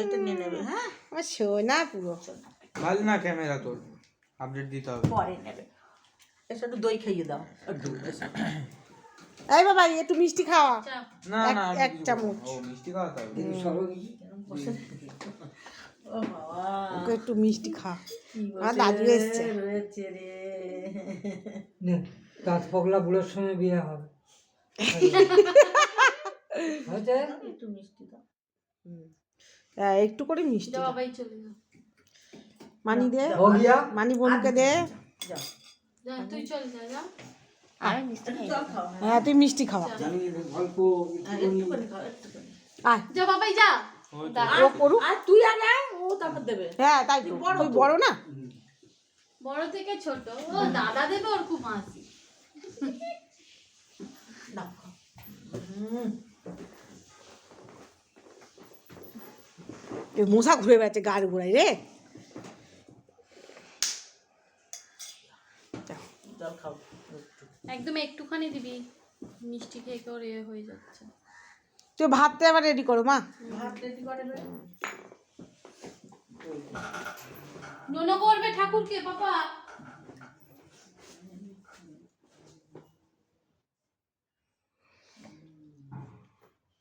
এটা নিয়ে নেবে। হ্যাঁ আমার সোনা পুরো ভাল না ক্যামেরা তোর আপডেট দিতে হবে পরে নেবে। এসে একটু দই খাইয়ে দাও একটু। এই বাবা একটু মিষ্টি খাওয়া না না আমি এক কিছু চামচ। বলবো না। ও মিষ্টি খাওয়াতে হবে ও বাবা ওকে একটু মিষ্টি খা। কি আমার দাদু এসছে। রয়েছে রে। দাঁত পগলা বুড়োর সঙ্গে বিয়ে হবে হয়েছে একটু মিষ্টি দাও। হ্যাঁ, একটু করে মিষ্টি দাও। বাবাই চলে যাও, মানি দে, हो गया মানি বোনকে দে। যাও যা তুই চলে যা, যা আমি মিষ্টি খাই। জল খাও। হ্যাঁ তুই মিষ্টি খাওয়া। অল্প একটুখানি খাও একটুখানি। আয় যা বাবাই যা। ও করুক। আর তুই আগে আয়, ও তারপর দেবে। হ্যাঁ তাই তো, তুই বড় না। বড় থেকে ছোট ও দাদা দেবে, ওর খুব হাসি। নাও খাও। এই মশা ঘুরে বেড়াচ্ছে গাড় ঘোড়ায় রে। জল খাও। একদম একটুখানি দিবি, মিষ্টি খেয়ে ওর এ হয়ে যাচ্ছে। তুই ভাতটা এবার রেডি করো মা। ভাত রেডি করে নে। নোনো করবে ঠাকুরকে পাপা।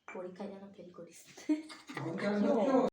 পরীক্ষায় যেন ফেল করিস।